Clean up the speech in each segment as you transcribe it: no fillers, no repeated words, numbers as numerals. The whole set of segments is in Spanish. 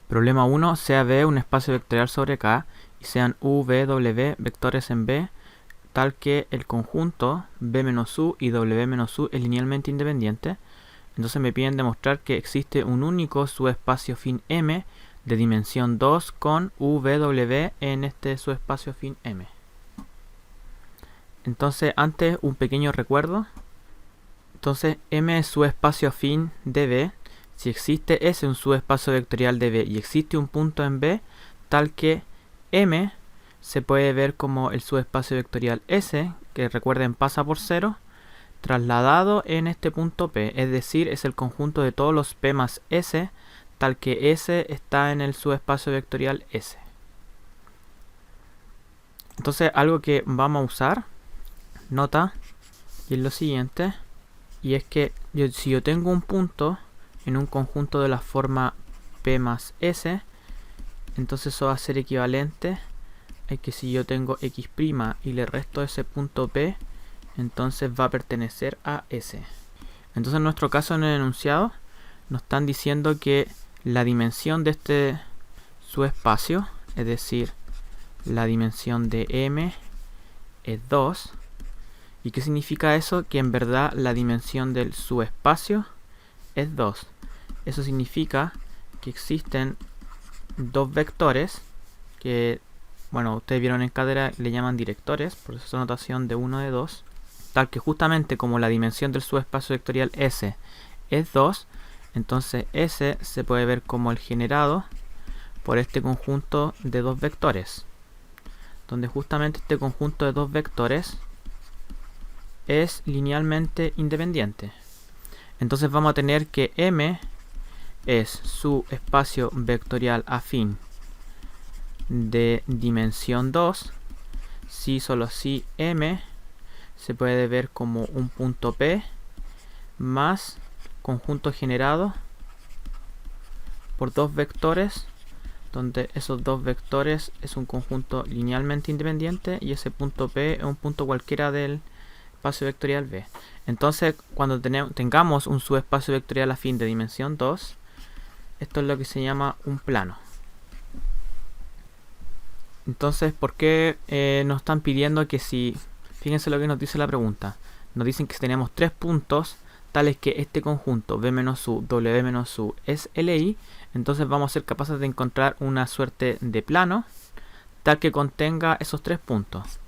Problema 1. Sea B un espacio vectorial sobre K y sean U, V, W vectores en B, tal que el conjunto B menos U y W menos U es linealmente independiente. Entonces me piden demostrar que existe un único subespacio fin M de dimensión 2 con UVW en este subespacio fin M. Entonces, antes un pequeño recuerdo. Entonces, M es subespacio afín de B. Si existe S, un subespacio vectorial de B, y existe un punto en B, tal que M se puede ver como el subespacio vectorial S, que recuerden pasa por 0, trasladado en este punto P, es decir, es el conjunto de todos los P más S, tal que S está en el subespacio vectorial S. Entonces, algo que vamos a usar, nota, y es lo siguiente, y es que si yo tengo un punto en un conjunto de la forma P más S, entonces eso va a ser equivalente a que si yo tengo X' y le resto ese punto P, entonces va a pertenecer a S. Entonces en nuestro caso en el enunciado nos están diciendo que la dimensión de este subespacio, es decir, la dimensión de M es 2. ¿Y qué significa eso? Que en verdad la dimensión del subespacio es 2. Eso significa que existen dos vectores que, bueno, ustedes vieron en cátedra, le llaman directores, por eso es notación de 1 de 2, tal que justamente como la dimensión del subespacio vectorial S es 2, entonces S se puede ver como el generado por este conjunto de dos vectores, donde justamente este conjunto de dos vectores es linealmente independiente. Entonces vamos a tener que M es su espacio vectorial afín de dimensión 2 si solo si M se puede ver como un punto P más conjunto generado por dos vectores, donde esos dos vectores es un conjunto linealmente independiente y ese punto P es un punto cualquiera del espacio vectorial B. Entonces, cuando tengamos un subespacio vectorial afín de dimensión 2, esto es lo que se llama un plano. Entonces, ¿por qué nos están pidiendo que si... Fíjense lo que nos dice la pregunta. Nos dicen que si tenemos tres puntos tales que este conjunto B menos U, W menos U es LI, entonces vamos a ser capaces de encontrar una suerte de plano tal que contenga esos tres puntos.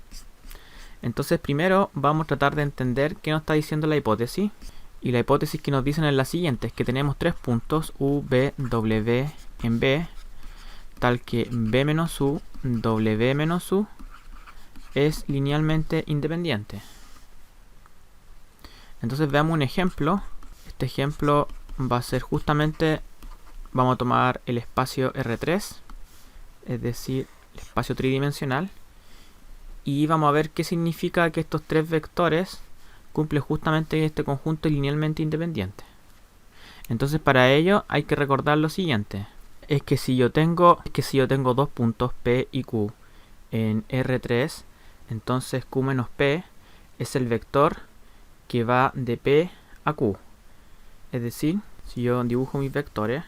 Entonces primero vamos a tratar de entender qué nos está diciendo la hipótesis. Y la hipótesis que nos dicen es la siguiente, es que tenemos tres puntos U, B, W en B, tal que B menos U, W menos U es linealmente independiente. Entonces veamos un ejemplo. Este ejemplo va a ser justamente, vamos a tomar el espacio R3, es decir, el espacio tridimensional, y vamos a ver qué significa que estos tres vectores cumplen justamente este conjunto linealmente independiente. Entonces para ello hay que recordar lo siguiente, es que si yo tengo dos puntos P y Q en R3, entonces Q menos P es el vector que va de P a Q. Es decir, si yo dibujo mis vectores,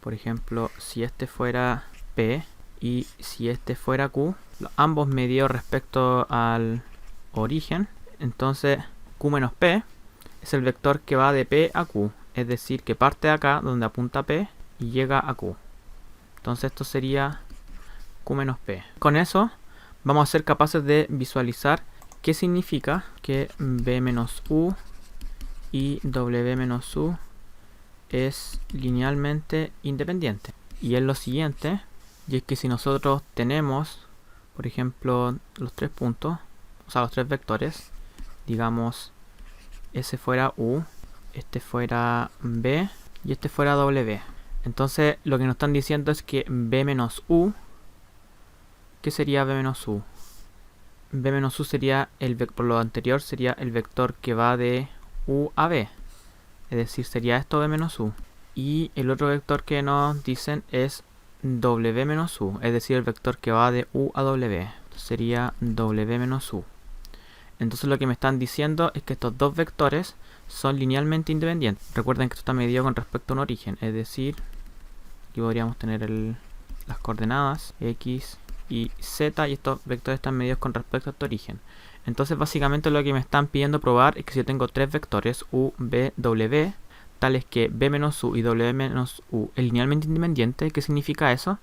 por ejemplo, si este fuera P y si este fuera Q, ambos medidos respecto al origen, entonces Q menos P es el vector que va de P a Q, es decir, que parte de acá donde apunta P y llega a Q. Entonces esto sería Q menos P. Con eso vamos a ser capaces de visualizar qué significa que B menos U y W menos U es linealmente independiente. Y es lo siguiente, y es que si nosotros tenemos, por ejemplo, los tres puntos, o sea, los tres vectores, digamos, ese fuera U, este fuera B y este fuera W. Entonces lo que nos están diciendo es que B menos U, ¿qué sería B menos U? B menos U sería, por lo anterior, sería el vector que va de U a B. Es decir, sería esto B menos U. Y el otro vector que nos dicen es W menos U, es decir, el vector que va de U a W. Sería W menos U. Entonces lo que me están diciendo es que estos dos vectores son linealmente independientes. Recuerden que esto está medido con respecto a un origen, es decir, Aquí podríamos tener las coordenadas x y z, y estos vectores están medidos con respecto a este origen. Entonces básicamente lo que me están pidiendo probar es que si yo tengo tres vectores u, v, w, tales que b menos u y w menos u es linealmente independiente. ¿Qué significa eso?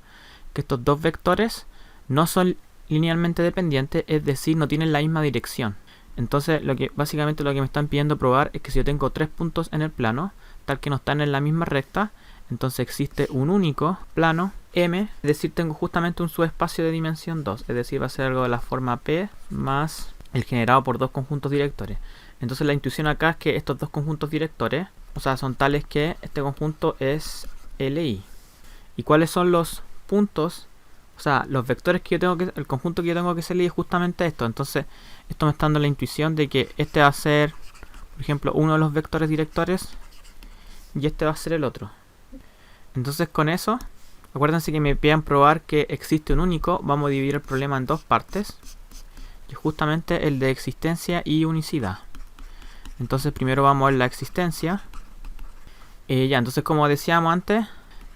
Que estos dos vectores no son linealmente dependientes, es decir, no tienen la misma dirección. Entonces básicamente lo que me están pidiendo probar es que si yo tengo tres puntos en el plano, tal que no están en la misma recta, entonces existe un único plano M, es decir, tengo justamente un subespacio de dimensión 2, es decir, va a ser algo de la forma P más el generado por dos conjuntos directores. Entonces la intuición acá es que estos dos conjuntos directores, o sea, son tales que este conjunto es LI. ¿Y cuáles son los puntos? O sea, los vectores que yo tengo que, el conjunto que yo tengo que ser es justamente esto. Entonces, esto me está dando la intuición de que este va a ser, por ejemplo, uno de los vectores directores y este va a ser el otro. Entonces, con eso, acuérdense que me piden probar que existe un único. Vamos a dividir el problema en dos partes, que es justamente el de existencia y unicidad. Entonces, primero vamos a ver la existencia. Entonces, como decíamos antes,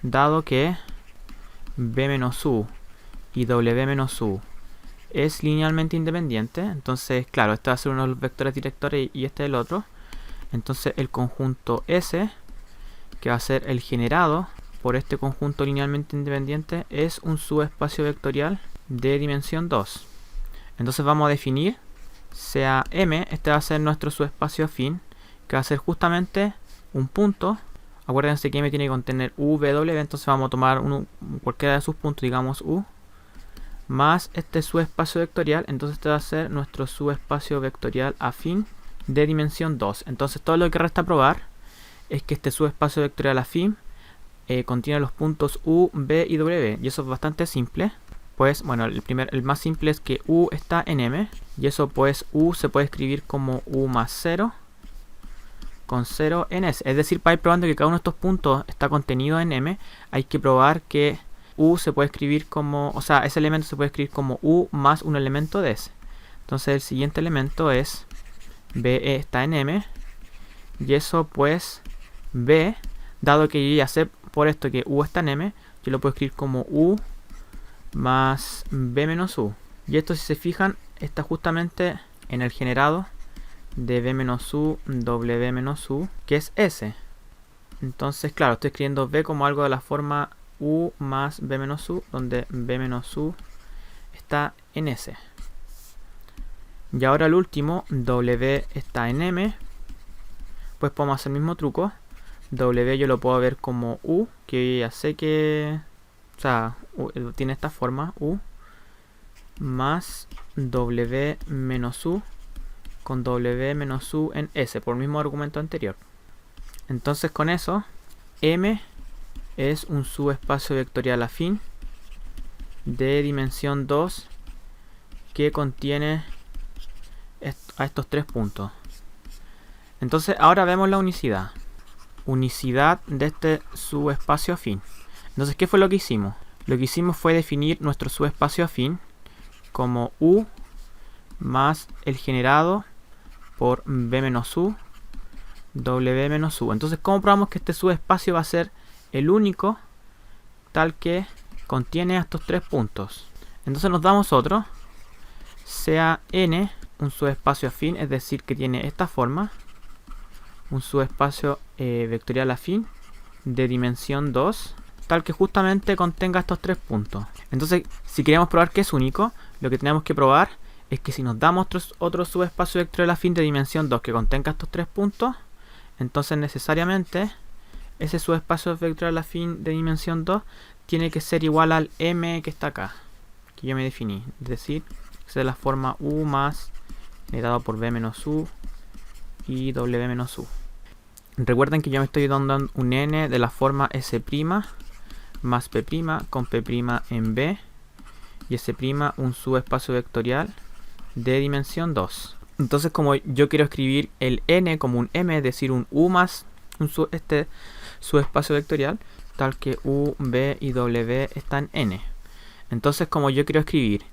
dado que b menos u y w menos u es linealmente independiente, entonces claro, este va a ser uno de los vectores directores y este el otro. Entonces el conjunto S, que va a ser el generado por este conjunto linealmente independiente, es un subespacio vectorial de dimensión 2. Entonces vamos a definir, sea M, este va a ser nuestro subespacio afín, que va a ser justamente un punto. Acuérdense que M tiene que contener u, v, w, entonces vamos a tomar cualquiera de sus puntos, digamos u, más este subespacio vectorial. Entonces este va a ser nuestro subespacio vectorial afín de dimensión 2. Entonces todo lo que resta probar es que este subespacio vectorial afín contiene los puntos u, v y w. Y eso es bastante simple. Pues bueno, el más simple es que u está en M. Y eso pues u se puede escribir como u más 0 con 0 en S. Es decir, para ir probando que cada uno de estos puntos está contenido en M, hay que probar que u se puede escribir como, o sea, ese elemento se puede escribir como u más un elemento de S. Entonces el siguiente elemento es b está en M, y eso pues b, dado que yo ya sé por esto que u está en M, yo lo puedo escribir como u más b menos u. Y esto, si se fijan, está justamente en el generado de b menos u, w menos u, que es S. Entonces, claro, estoy escribiendo b como algo de la forma u más b menos u, donde b menos u está en S. Y ahora el último, w está en M, pues podemos hacer el mismo truco. W yo lo puedo ver como u, que ya sé que, o sea, tiene esta forma, u, más w menos u, con w menos u en S, por el mismo argumento anterior. Entonces con eso, M es un subespacio vectorial afín de dimensión 2 que contiene a estos tres puntos. Entonces ahora vemos la unicidad. Unicidad de este subespacio afín. Entonces, ¿qué fue lo que hicimos? Lo que hicimos fue definir nuestro subespacio afín como u más el generado por b menos u, w menos u. Entonces, ¿cómo probamos que este subespacio va a ser el único tal que contiene a estos tres puntos? Entonces nos damos otro, sea n un subespacio afín, es decir, que tiene esta forma, un subespacio vectorial afín de dimensión 2, tal que justamente contenga estos tres puntos. Entonces, si queremos probar que es único, lo que tenemos que probar es que si nos damos otro subespacio vectorial afín de dimensión 2 que contenga estos tres puntos, entonces necesariamente ese subespacio vectorial afín de dimensión 2 tiene que ser igual al M que está acá, que yo me definí. Es decir, es de la forma u más dado por b menos u y w menos u. Recuerden que yo me estoy dando un n de la forma S' más P' con P' en B, y S' un subespacio vectorial de dimensión 2. Entonces, como yo quiero escribir el n como un m, es decir, un u más este subespacio vectorial, tal que u, v y w están en n. Entonces, como yo quiero escribir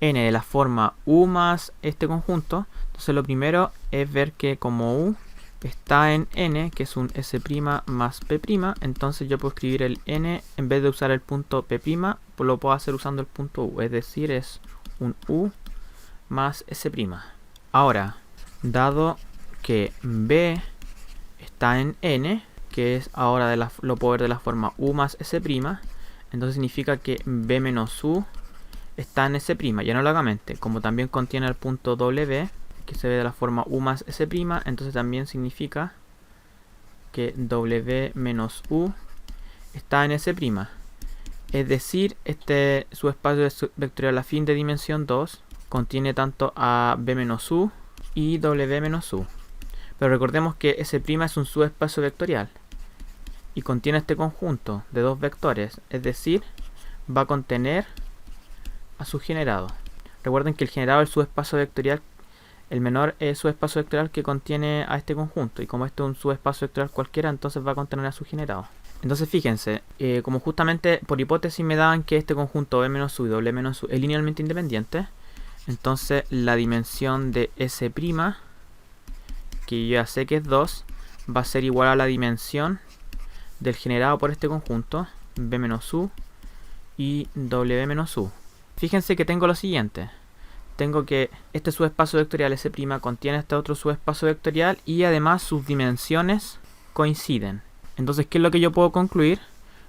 n de la forma u más este conjunto, entonces lo primero es ver que como u está en n, que es un S' más P', entonces yo puedo escribir el n, en vez de usar el punto P', pues lo puedo hacer usando el punto U, es decir, es un U más S'. Ahora, dado que B está en n, que es ahora lo puedo ver de la forma U más S', entonces significa que B menos U está en S', ya no logamente, como también contiene el punto W, que se ve de la forma U más S', entonces también significa que W menos U está en S'. Es decir, este subespacio vectorial afín de dimensión 2 contiene tanto a B menos U y W menos U. Pero recordemos que S' es un subespacio vectorial y contiene este conjunto de dos vectores, es decir, va a contener a su generado. Recuerden que el generado del subespacio vectorial, el menor es el subespacio vectorial que contiene a este conjunto, y como este es un subespacio vectorial cualquiera, entonces va a contener a su generado. Entonces fíjense, como justamente por hipótesis me daban que este conjunto B menos U y W menos U es linealmente independiente, entonces la dimensión de S', que yo ya sé que es 2, va a ser igual a la dimensión del generado por este conjunto, B menos U y W menos U. Fíjense que tengo lo siguiente. Tengo que este subespacio vectorial S' contiene este otro subespacio vectorial y además sus dimensiones coinciden. Entonces, ¿qué es lo que yo puedo concluir?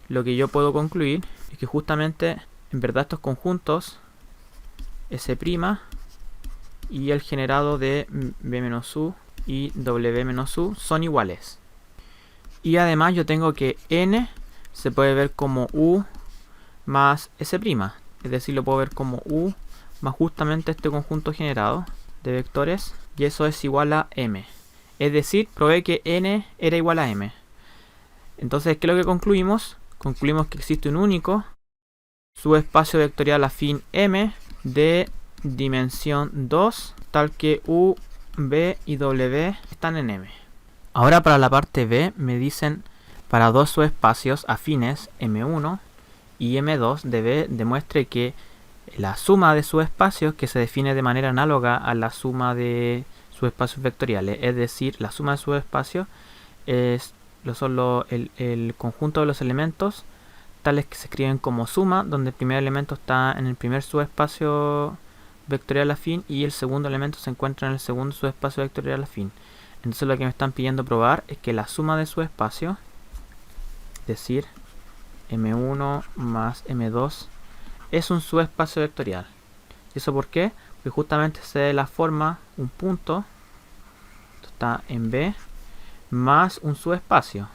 Lo que yo puedo concluir es que justamente, en verdad, estos conjuntos S' y el generado de B menos U y W menos U son iguales. Y además yo tengo que n se puede ver como U más S', es decir, lo puedo ver como U más justamente este conjunto generado de vectores, y eso es igual a m. Es decir, probé que n era igual a m. Entonces, ¿qué es lo que concluimos? Concluimos que existe un único subespacio vectorial afín m de dimensión 2, tal que U, B y W están en m. Ahora para la parte B me dicen, para dos subespacios afines M1 y M2 de B, demuestre que la suma de subespacios, que se define de manera análoga a la suma de subespacios vectoriales, es decir, la suma de subespacios son el conjunto de los elementos tales que se escriben como suma, donde el primer elemento está en el primer subespacio vectorial afín y el segundo elemento se encuentra en el segundo subespacio vectorial afín. Entonces lo que me están pidiendo probar es que la suma de subespacios, es decir, M1 más M2, es un subespacio vectorial. ¿Y eso por qué? Porque justamente se da la forma un punto, esto está en B, más un subespacio.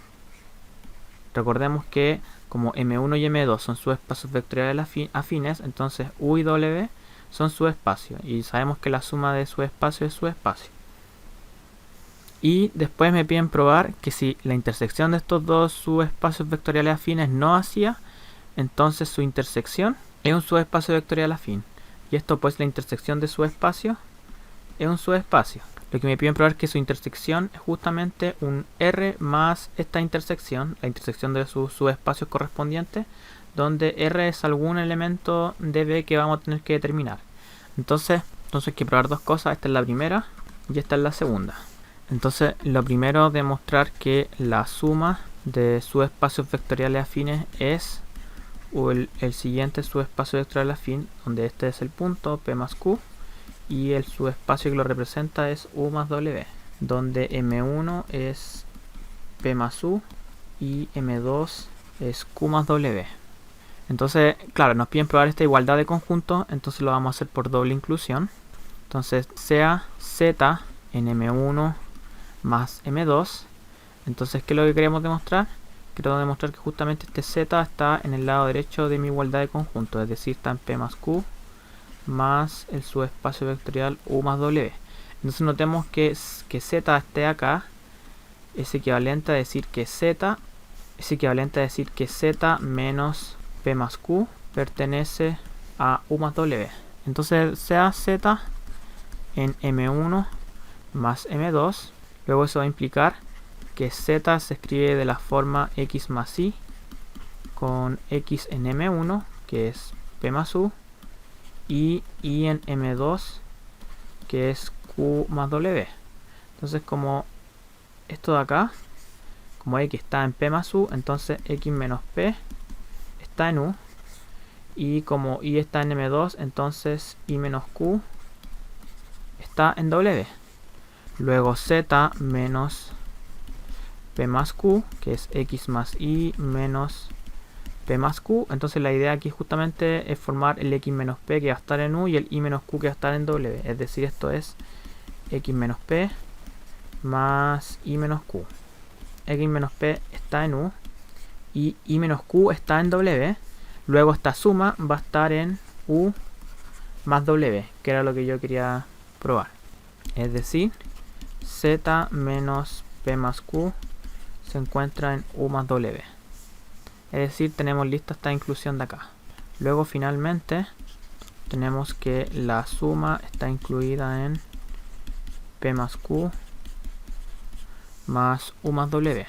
Recordemos que como M1 y M2 son subespacios vectoriales afines, entonces U y W son subespacios. Y sabemos que la suma de subespacio es subespacio. Y después me piden probar que si la intersección de estos dos subespacios vectoriales afines no hacía, entonces su intersección es un subespacio vectorial afín. Y esto, pues, la intersección de subespacio es un subespacio. Lo que me piden probar es que su intersección es justamente un R más esta intersección, la intersección de sus subespacios correspondientes, donde R es algún elemento de B que vamos a tener que determinar. Entonces hay que probar dos cosas. Esta es la primera y esta es la segunda. Entonces, lo primero, demostrar que la suma de subespacios vectoriales afines es el siguiente subespacio vectorial afín, donde este es el punto P más Q y el subespacio que lo representa es U más W, donde M1 es P más U y M2 es Q más W. Entonces, claro, nos piden probar esta igualdad de conjuntos, entonces lo vamos a hacer por doble inclusión. Entonces, sea Z en M1 más M2. Entonces, ¿qué es lo que queremos demostrar? Queremos demostrar que justamente este Z está en el lado derecho de mi igualdad de conjuntos, es decir, está en P más Q más el subespacio vectorial U más W. Entonces notemos que Z esté acá es equivalente a decir que Z menos P más Q pertenece a U más W. Entonces sea Z en M1 más M2. Luego eso va a implicar que Z se escribe de la forma X más Y con X en M1, que es P más U, y Y en M2, que es Q más W. Entonces, como esto de acá, como x está en p más u, entonces x menos p está en u. Y como y está en m2, entonces y menos q está en w. Luego z menos p más q, que es x más y menos p más q. Entonces la idea aquí justamente es formar el x menos p que va a estar en u y el y menos q que va a estar en w. Es decir, esto es x menos p más y menos q. X menos p está en u y y menos q está en w. Luego esta suma va a estar en u más w, que era lo que yo quería probar. Es decir, z menos p más q se encuentra en u más w. Es decir, tenemos lista esta inclusión de acá. Luego finalmente tenemos que la suma está incluida en p más q más u más w.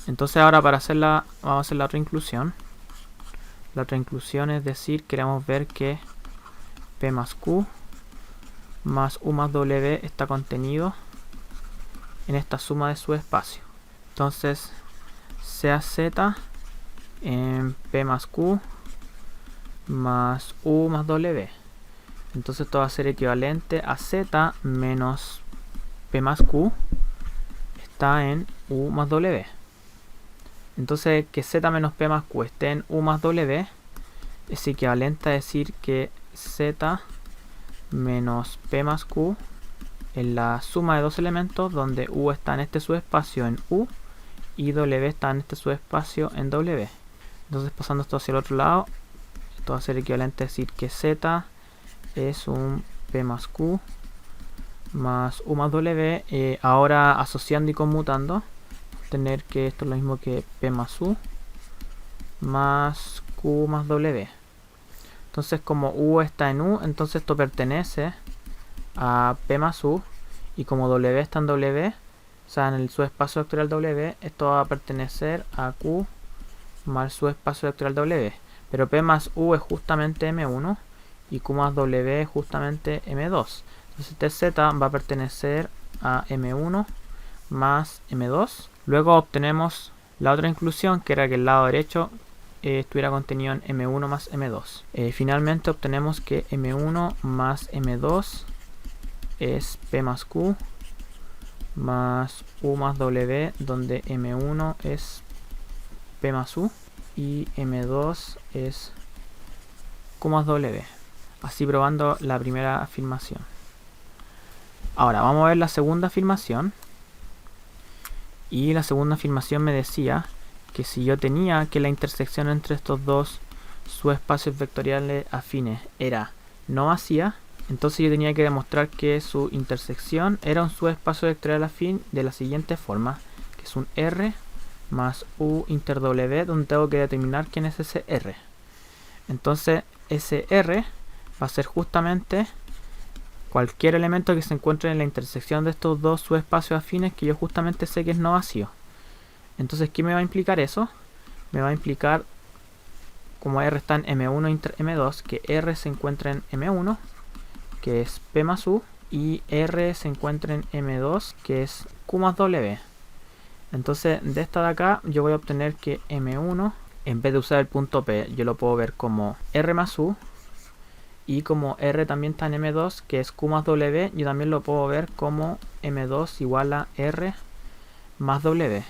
Entonces ahora para hacerla, vamos a hacer la otra inclusión. La otra inclusión es decir, queremos ver que p más q más u más w está contenido en esta suma de subespacio. Entonces, sea z en p más q más u más w. Entonces esto va a ser equivalente a z menos p más q está en u más w. Entonces que z menos p más q esté en u más w es equivalente a decir que z menos p más q es la suma de dos elementos donde u está en este subespacio en u y w está en este subespacio en w. Entonces pasando esto hacia el otro lado, esto va a ser equivalente a decir que z es un p más q más u más w. Ahora asociando y conmutando, tener que esto es lo mismo que p más u más q más w. Entonces como u está en u, entonces esto pertenece a p más u, y como w está en w, o sea en el subespacio vectorial w, esto va a pertenecer a q más el subespacio vectorial w. Pero p más u es justamente m1 y q más w es justamente m2. Entonces este z va a pertenecer a m1 más m2. Luego obtenemos la otra inclusión, que era que el lado derecho estuviera contenido en m1 más m2. Finalmente obtenemos que m1 más m2 es p más q más u más w, donde m1 es p más u y m2 es q más w. Así probando la primera afirmación. Ahora vamos a ver la segunda afirmación. Y la segunda afirmación me decía que si yo tenía que la intersección entre estos dos subespacios vectoriales afines era no vacía, entonces yo tenía que demostrar que su intersección era un subespacio vectorial afín de la siguiente forma, que es un R más U inter W, donde tengo que determinar quién es ese R. Entonces ese R va a ser justamente cualquier elemento que se encuentre en la intersección de estos dos subespacios afines que yo justamente sé que es no vacío. Entonces, ¿qué me va a implicar eso? Me va a implicar, como R está en M1 inter M2, que R se encuentra en M1, que es P más U, y R se encuentra en M2, que es Q más W. Entonces, de esta de acá, yo voy a obtener que M1, en vez de usar el punto P, yo lo puedo ver como R más U, y como R también está en M2, que es Q más W, yo también lo puedo ver como M2 igual a R más W.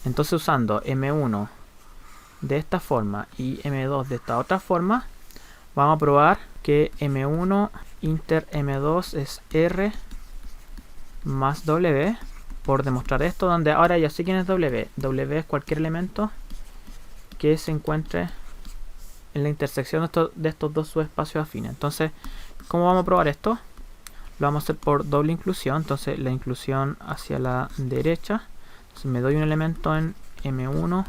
Entonces usando M1 de esta forma y M2 de esta otra forma, vamos a probar que M1 inter M2 es R más W, por demostrar esto, donde ahora ya sé quién es W. W es cualquier elemento que se encuentre en la intersección de estos dos subespacios afines. Entonces, ¿cómo vamos a probar esto? Lo vamos a hacer por doble inclusión. Entonces, la inclusión hacia la derecha. Entonces, me doy un elemento en M1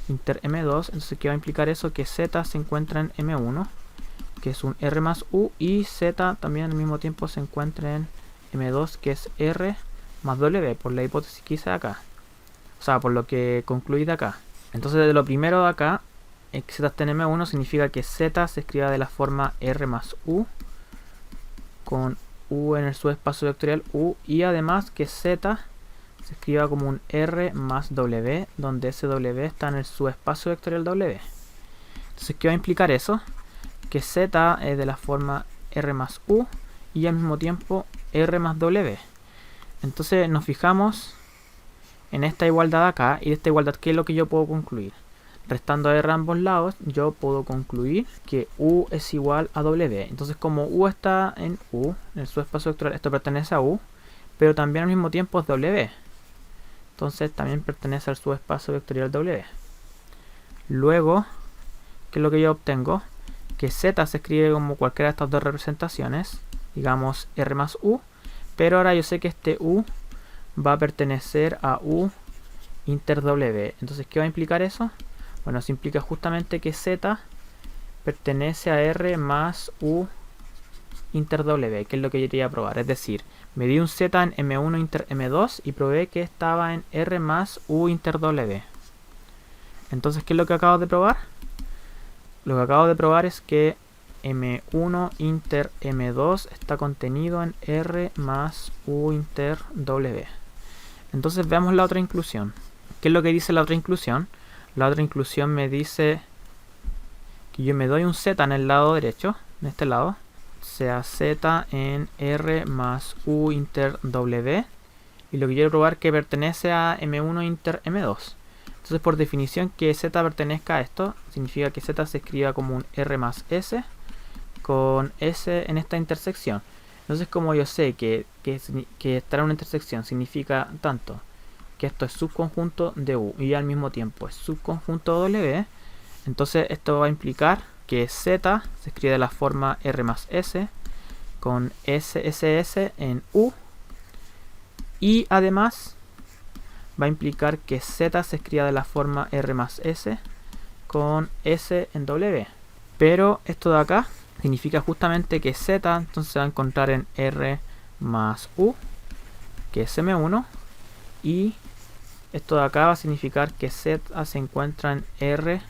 inter M2. Entonces, ¿qué va a implicar eso? Que Z se encuentra en M1, que es un R más U, y Z también al mismo tiempo se encuentra en M2, que es R más W, por la hipótesis que hice acá. O sea, por lo que concluí de acá. Entonces, de lo primero de acá, que Z está en M1 significa que Z se escriba de la forma R más U, con U en el subespacio vectorial U, y además que Z se escriba como un R más W, donde ese W está en el subespacio vectorial W. Entonces, ¿qué va a implicar eso? Que Z es de la forma R más U y al mismo tiempo R más W. Entonces nos fijamos en esta igualdad acá, y de esta igualdad, ¿qué es lo que yo puedo concluir? Restando R a ambos lados, yo puedo concluir que U es igual a W. Entonces, como U está en U, en el subespacio vectorial, esto pertenece a U, pero también al mismo tiempo es W. Entonces también pertenece al subespacio vectorial W. Luego, ¿qué es lo que yo obtengo? Que Z se escribe como cualquiera de estas dos representaciones, digamos R más U, pero ahora yo sé que este U va a pertenecer a U inter W. Entonces, ¿qué va a implicar eso? Bueno, eso implica justamente que Z pertenece a R más U inter W, que es lo que yo quería probar. Es decir, medí un Z en M1 inter M2 y probé que estaba en R más U inter W. Entonces, ¿qué es lo que acabo de probar? Lo que acabo de probar es que M1 inter M2 está contenido en R más U inter W. Entonces veamos la otra inclusión. ¿Qué es lo que dice la otra inclusión? La otra inclusión me dice que yo me doy un Z en el lado derecho, en este lado, sea Z en R más U inter W, y lo que quiero probar que pertenece a M1 inter M2. Entonces, por definición, que Z pertenezca a esto significa que Z se escriba como un R más S con S en esta intersección. Entonces, como yo sé que estar en una intersección significa tanto que esto es subconjunto de U y al mismo tiempo es subconjunto de W, entonces esto va a implicar que Z se escribe de la forma R más S con SSS en U, y además va a implicar que Z se escriba de la forma R más S con S en W. Pero esto de acá significa justamente que Z entonces se va a encontrar en R más U, que es M1, y esto de acá va a significar que Z se encuentra en R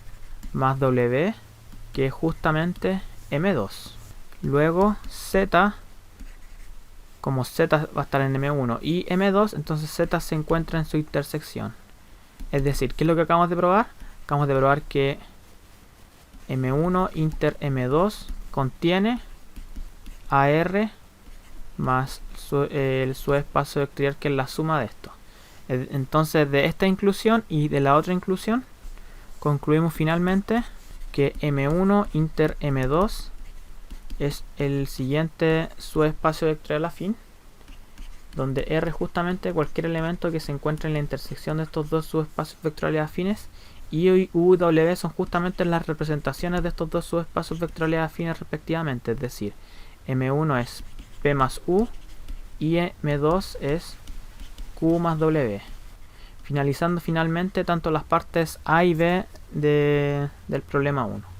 más W, que es justamente M2. Luego Z, como Z va a estar en M1 y M2, entonces Z se encuentra en su intersección. Es decir, ¿qué es lo que acabamos de probar? Acabamos de probar que M1 inter M2 contiene AR más el subespacio vectorial, que es la suma de esto. Entonces, de esta inclusión y de la otra inclusión, concluimos finalmente que M1 inter M2 es el siguiente subespacio vectorial afín, donde R justamente cualquier elemento que se encuentre en la intersección de estos dos subespacios vectoriales afines, y U y W son justamente las representaciones de estos dos subespacios vectoriales afines respectivamente. Es decir, M1 es P más U y M2 es Q más W. Finalizando finalmente tanto las partes A y B del problema 1.